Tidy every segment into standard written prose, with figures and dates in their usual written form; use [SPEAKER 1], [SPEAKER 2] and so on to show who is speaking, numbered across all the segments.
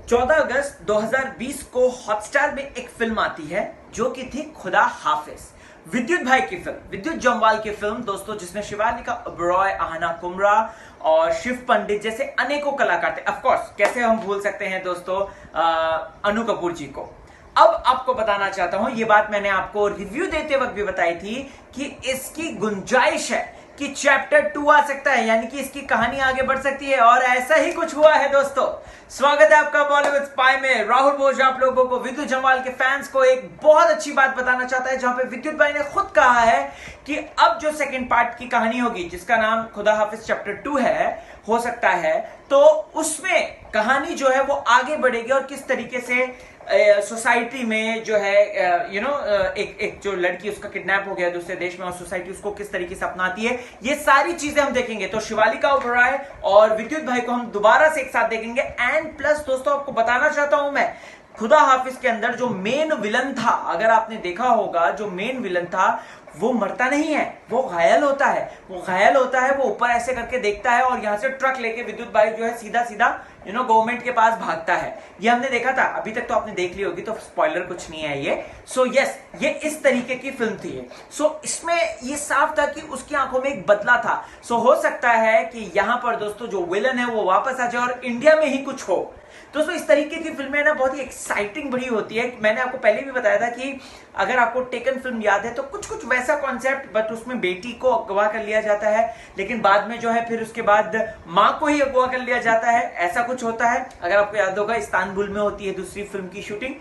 [SPEAKER 1] 14 अगस्त 2020 को हॉटस्टार में एक फिल्म आती है जो कि थी खुदा हाफिज। विद्युत भाई की फिल्म, विद्युत जम्वाल की फिल्म दोस्तों, जिसमें शिवालिका ओबेरॉय, आहना कुमरा और शिव पंडित जैसे अनेकों कलाकार थे। ऑफ कोर्स कैसे हम भूल सकते हैं दोस्तों अनु कपूर जी को। अब आपको बताना चाहता हूं, ये बात मैंने आपको रिव्यू देते वक्त भी बताई थी कि इसकी गुंजाइश है कि चैप्टर 2 आ सकता है, यानी कि इसकी कहानी आगे बढ़ सकती है। और ऐसा ही कुछ हुआ है दोस्तों। स्वागत है आपका बॉलीवुड स्पाई में। राहुल भोज आप लोगों को, विद्युत जम्वाल के फैंस को एक बहुत अच्छी बात बताना चाहता है, जहां पे विद्युत भाई ने खुद कहा है कि अब जो सेकंड पार्ट की कहानी होगी, जिसका नाम खुदा हाफिज चैप्टर 2 है, हो सकता है तो उसमें कहानी जो है वो आगे बढ़ेगी और किस तरीके से सोसाइटी में जो है एक जो लड़की, उसका किडनैप हो गया दूसरे देश में और सोसाइटी उसको किस तरीके से अपनाती है, ये सारी चीजें हम देखेंगे। तो शिवालिका ओबेरॉय और विद्युत भाई को हम दोबारा से एक साथ देखेंगे। एंड प्लस दोस्तों आपको बताना चाहता हूं मैं, खुदा हाफिज के अंदर जो मेन विलन था, अगर आपने देखा होगा, जो मेन विलन था वो मरता नहीं है, वो घायल होता है। वो ऊपर ऐसे करके देखता है और यहां से ट्रक लेके विद्युत भाई जो है सीधा सीधा गवर्नमेंट के पास भागता है। ये हमने देखा था, अभी तक तो आपने देख ली होगी, तो स्पॉइलर कुछ नहीं है ये। सो यस, ये इस तरीके की फिल्म थी। सो इसमें ये साफ था कि उसकी आंखों में एक बदला था। सो हो सकता है कि यहां पर दोस्तों जो विलन है वो वापस आ जाए और इंडिया में ही कुछ हो। दोस्तों इस तरीके की फिल्में ना बहुत ही एक्साइटिंग बड़ी होती है। मैंने आपको पहले भी बताया था कि अगर आपको टेकन फिल्म याद है तो कुछ वैसा कॉन्सेप्ट, बट उसमें बेटी को अगवा कर लिया जाता है, लेकिन बाद में जो है फिर उसके बाद मां को ही अगवा कर लिया जाता है, ऐसा कुछ होता है। अगर आपको याद होगा, इस्तांबुल में होती है दूसरी फिल्म की शूटिंग।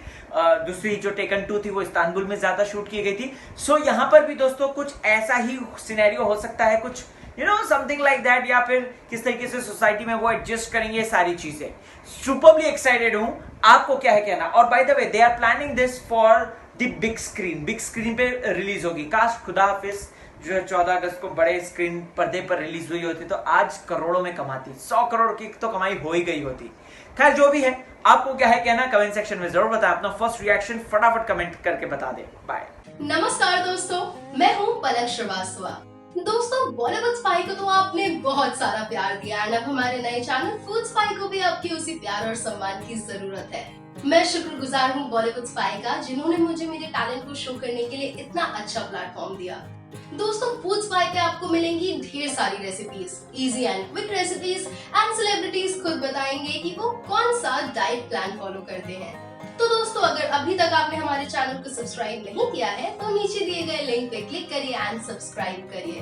[SPEAKER 1] दूसरी जो टेकन 2 थी वो इस्तांबुल में ज्यादा शूट की गई थी। सो यहां पर भी दोस्तों कुछ ऐसा ही सिनेरियो हो सकता है, कुछ समथिंग लाइक दैट, या फिर किस तरीके से सोसाइटी में वो एडजस्ट करेंगे, सारी चीजें। सुपरली एक्साइटेड हूं, आपको क्या है कहना। और by the way they are planning this for the big screen पे रिलीज होगी। काश खुदा हाफिज जो है 14 अगस्त को बड़े स्क्रीन पर्दे पर रिलीज हुई होती तो आज करोड़ों में कमाती, 100 करोड़ की तो कमाई हो ही गई होती। खैर जो भी है, आपको क्या है कहना कमेंट सेक्शन में जरूर बताएं। अपना फर्स्ट रिएक्शन फटाफट कमेंट करके बता दें। बाय।
[SPEAKER 2] नमस्कार दोस्तों, मैं हूँ पलक श्रीवास्तव। दोस्तों बॉलीवुड स्पाई को तो आपने बहुत सारा प्यार दिया है, अब हमारे नए चैनल फूड स्पाई को भी आपकी उसी प्यार और सम्मान की जरूरत है। मैं शुक्रगुजार हूँ बॉलीवुड स्पाई का, जिन्होंने मुझे मेरे टैलेंट को शो करने के लिए इतना अच्छा प्लेटफॉर्म दिया। दोस्तों फूड स्पाई पे आपको मिलेंगी ढेर सारी recipes, easy and quick recipes, and celebrities खुद बताएंगे कि वो कौन सा डाइट प्लान फॉलो करते हैं। तो दोस्तों अगर अभी तक आपने हमारे चैनल को सब्सक्राइब नहीं किया है तो नीचे दिए गए लिंक पे क्लिक करिए एंड सब्सक्राइब करिए।